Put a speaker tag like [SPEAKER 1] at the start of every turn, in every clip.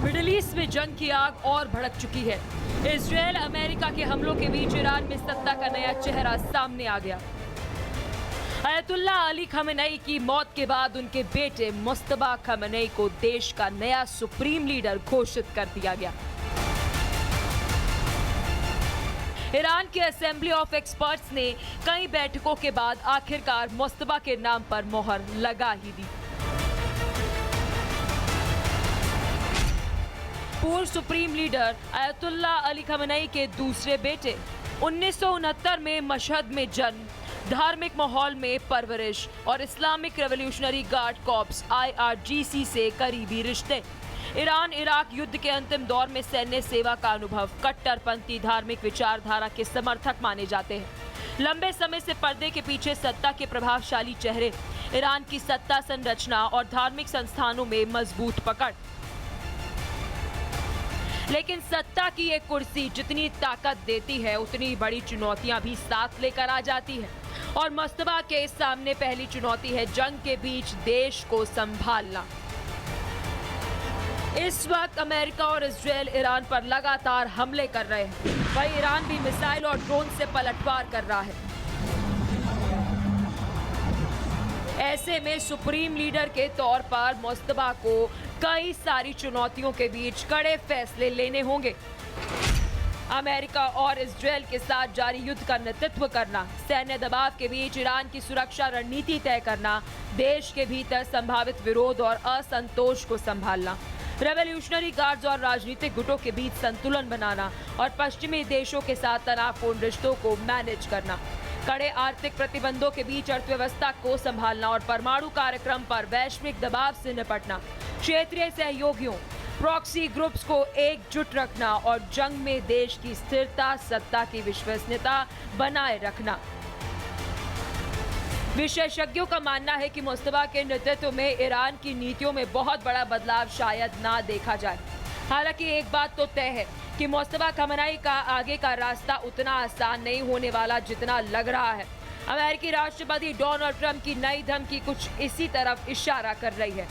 [SPEAKER 1] Middle east में जंग की आग और भड़क चुकी है। इजरायल अमेरिका के हमलों के बीच ईरान में सत्ता का नया चेहरा सामने आ गया। अयतुल्ला अली खमेनेई की मौत के बाद उनके बेटे मुस्तफा खमेनेई को देश का नया सुप्रीम लीडर घोषित कर दिया गया। ईरान के असेंबली ऑफ एक्सपर्ट्स ने कई बैठकों के बाद आखिरकार मुस्तफा के नाम पर मोहर लगा ही दी। पूर्व सुप्रीम लीडर अयतुल्ला अली खमेनेई के दूसरे बेटे 1969 में मशहद में जन्म, धार्मिक माहौल में परवरिश और Islamic revolutionary guard corps IRGC से करीबी रिश्ते। ईरान इराक युद्ध के अंतिम दौर में सैन्य सेवा का अनुभव, कट्टरपंथी धार्मिक विचारधारा के समर्थक माने जाते हैं। लंबे समय से पर्दे के पीछे सत्ता के प्रभावशाली चेहरे, ईरान की सत्ता संरचना और धार्मिक संस्थानों में मजबूत पकड़। लेकिन सत्ता की एक कुर्सी जितनी ताकत देती है, उतनी बड़ी चुनौतियां भी साथ लेकर आ जाती है। और मुस्तफा के सामने पहली चुनौती है जंग के बीच देश को संभालना। इस वक्त अमेरिका और इजरायल ईरान पर लगातार हमले कर रहे हैं। वहीं ईरान भी मिसाइल और ड्रोन से पलटवार कर रहा है। ऐसे में सुप्रीम लीडर के तौर पर मुस्तफा को कई सारी चुनौतियों के बीच कड़े फैसले लेने होंगे। अमेरिका और इजरायल के साथ जारी युद्ध का नेतृत्व करना, सैन्य दबाव के बीच ईरान की सुरक्षा रणनीति तय करना, देश के भीतर संभावित विरोध और असंतोष को संभालना, रेवोल्यूशनरी गार्ड्स और राजनीतिक गुटों के बीच संतुलन बनाना और पश्चिमी देशों के साथ तनावपूर्ण रिश्तों को मैनेज करना, कड़े आर्थिक प्रतिबंधों के बीच अर्थव्यवस्था को संभालना और परमाणु कार्यक्रम पर वैश्विक दबाव से निपटना, क्षेत्रीय सहयोगियों, प्रॉक्सी ग्रुप्स को एकजुट रखना और जंग में देश की स्थिरता, सत्ता की विश्वसनीयता बनाए रखना। विशेषज्ञों का मानना है कि मुस्तफा के नेतृत्व में ईरान की नीतियों में बहुत बड़ा बदलाव शायद ना देखा जाए। हालांकि एक बात तो तय है कि मुस्तफा खमेनेई का आगे का रास्ता उतना आसान नहीं होने वाला जितना लग रहा है। अमेरिकी राष्ट्रपति डोनाल्ड ट्रंप की नई धमकी कुछ इसी तरफ इशारा कर रही है।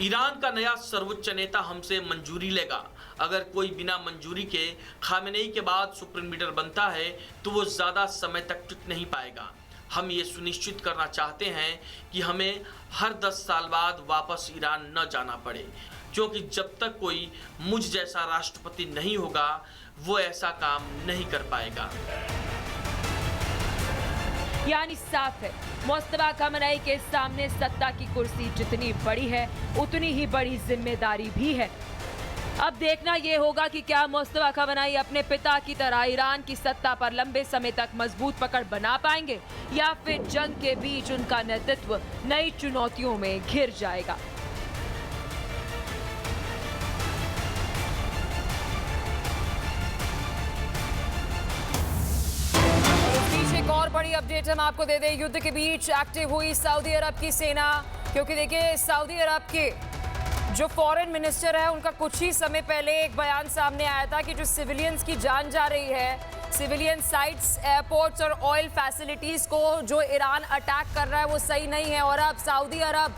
[SPEAKER 2] ईरान का नया सर्वोच्च नेता हमसे मंजूरी लेगा। अगर कोई बिना मंजूरी के खमेनेई के बाद सुप्रीम लीडर बनता है तो वो ज्यादा समय तक टिक नहीं पाएगा। हम ये सुनिश्चित करना चाहते हैं कि हमें हर 10 साल बाद वापस ईरान न जाना पड़े, क्योंकि जब तक कोई मुझ जैसा राष्ट्रपति नहीं होगा वो ऐसा काम नहीं कर पाएगा।
[SPEAKER 1] यानी साफ है, मुस्तफा खमेनेई के सामने सत्ता की कुर्सी जितनी बड़ी है उतनी ही बड़ी जिम्मेदारी भी है। अब देखना यह होगा कि क्या मुस्तफा खमेनेई अपने पिता की तरह ईरान की सत्ता पर लंबे समय तक मजबूत पकड़ बना पाएंगे या फिर जंग के बीच उनका नेतृत्व नई चुनौतियों में घिर जाएगा। एक और बड़ी अपडेट हम आपको दे दें, युद्ध के बीच एक्टिव हुई सऊदी अरब की सेना, क्योंकि देखिए सऊदी अरब के जो फॉरेन मिनिस्टर है उनका कुछ ही समय पहले एक बयान सामने आया था कि जो सिविलियंस की जान जा रही है, सिविलियन साइट्स, एयरपोर्ट्स और ऑयल फैसिलिटीज को जो ईरान अटैक कर रहा है वो सही नहीं है। और अब सऊदी अरब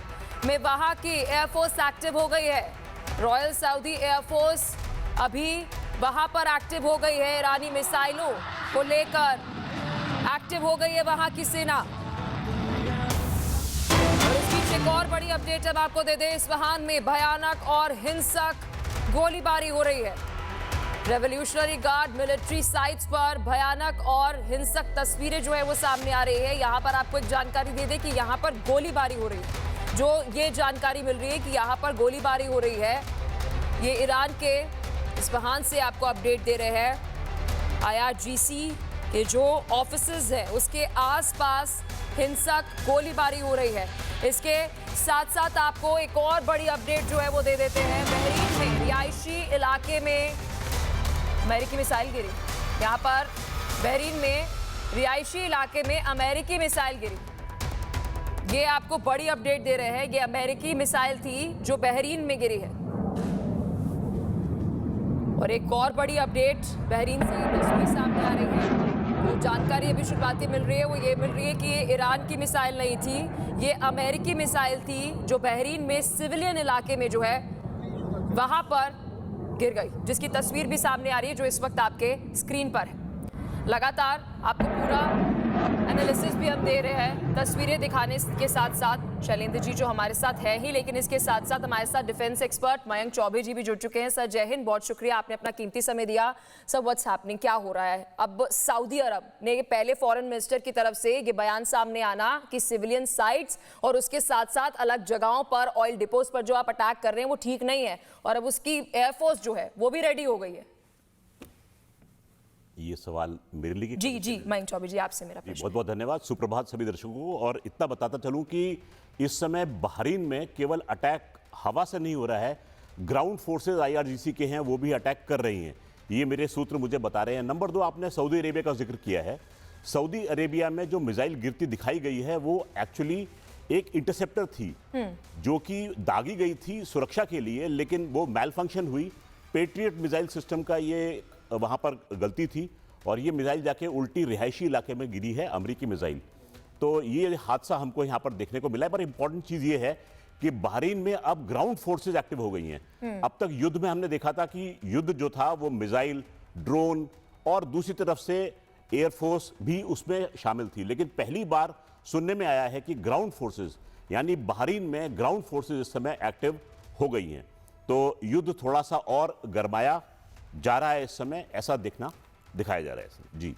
[SPEAKER 1] में वहां की एयरफोर्स एक्टिव हो गई है। रॉयल सऊदी एयरफोर्स अभी वहां पर एक्टिव हो गई है। ईरानी मिसाइलों को लेकर एक्टिव हो गई है वहां की सेना। और इस बीच एक और बड़ी अपडेट हम आपको दे दें, इस्फहान में भयानक और हिंसक गोलीबारी हो रही है। रेवोल्यूशनरी गार्ड मिलिट्री साइट्स पर भयानक और हिंसक तस्वीरें जो है वो सामने आ रही है। यहाँ पर आपको एक जानकारी दे दें कि यहाँ पर गोलीबारी हो रही है। जो ये जानकारी मिल रही है कि यहाँ पर गोलीबारी हो रही है, ये ईरान के इस्फहान से आपको अपडेट दे रहे हैं। IRGC के जो ऑफिसेज है उसके आसपास हिंसक गोलीबारी हो रही है। इसके साथ साथ आपको एक और बड़ी अपडेट जो है वो दे देते हैं। बहरीन में रिहायशी इलाके में अमेरिकी मिसाइल गिरी। यहाँ पर बहरीन में रिहायशी इलाके में अमेरिकी मिसाइल गिरी। ये आपको बड़ी अपडेट दे रहे हैं। ये अमेरिकी मिसाइल थी जो बहरीन में गिरी है। और एक और बड़ी अपडेट बहरीन से तस्वीर सामने आ रही है। वो जानकारी अभी शुरुआती मिल रही है, वो ये मिल रही है कि ये ईरान की मिसाइल नहीं थी, ये अमेरिकी मिसाइल थी जो बहरीन में सिविलियन इलाके में जो है वहां पर गिर गई, जिसकी तस्वीर भी सामने आ रही है जो इस वक्त आपके स्क्रीन पर है। लगातार आपको पूरा एनालिसिस भी हम दे रहे हैं तस्वीरें दिखाने के साथ साथ। शैलेंद्र जी जो हमारे साथ है ही, लेकिन इसके साथ साथ हमारे साथ डिफेंस एक्सपर्ट मयंक चौबे जी भी जुड़ चुके हैं। सर जय हिंद, बहुत शुक्रिया, आपने अपना कीमती समय दिया। सर व्हाट्स हैपनिंग, क्या हो रहा है? अब सऊदी अरब ने पहले फॉरेन मिनिस्टर की तरफ से ये बयान सामने आना कि सिविलियन साइट्स और उसके साथ साथ अलग जगहों पर ऑयल डिपोज पर जो आप अटैक कर रहे हैं वो ठीक नहीं है, और अब उसकी एयरफोर्स जो है वो भी रेडी हो गई है।
[SPEAKER 3] ये सवाल मेरे लिए
[SPEAKER 1] जी मयंक चौबे जी, आपसे मेरा प्रश्न।
[SPEAKER 3] बहुत बहुत धन्यवाद, सुप्रभात सभी दर्शकों को। और इतना बताता चलूं कि इस समय बहरीन में केवल अटैक हवा से नहीं हो रहा है, ग्राउंड फोर्सेस IRGC के हैं वो भी अटैक कर रही हैं, ये मेरे सूत्र मुझे बता रहे हैं। नंबर 2, आपने सऊदी अरेबिया का जिक्र किया है। सऊदी अरेबिया में जो मिसाइल गिरती दिखाई गई है वो एक्चुअली एक इंटरसेप्टर थी जो कि दागी गई थी सुरक्षा के लिए, लेकिन वो मैल फंक्शन हुई। पेट्रियट मिसाइल सिस्टम का ये वहाँ पर गलती थी और ये मिसाइल जाके उल्टी रिहायशी इलाके में गिरी है, अमेरिकी मिसाइल। तो ये हादसा हमको यहाँ पर देखने को मिला है। पर इंपॉर्टेंट चीज़ ये है कि बहरीन में अब ग्राउंड फोर्सेज एक्टिव हो गई हैं। अब तक युद्ध में हमने देखा था कि युद्ध जो था वो मिसाइल, ड्रोन और दूसरी तरफ से एयरफोर्स भी उसमें शामिल थी, लेकिन पहली बार सुनने में आया है कि ग्राउंड फोर्सेज यानी बहरीन में ग्राउंड फोर्सेज इस समय एक्टिव हो गई हैं। तो युद्ध थोड़ा सा और गरमाया जा रहा है इस समय, ऐसा दिखाया जा रहा है जी।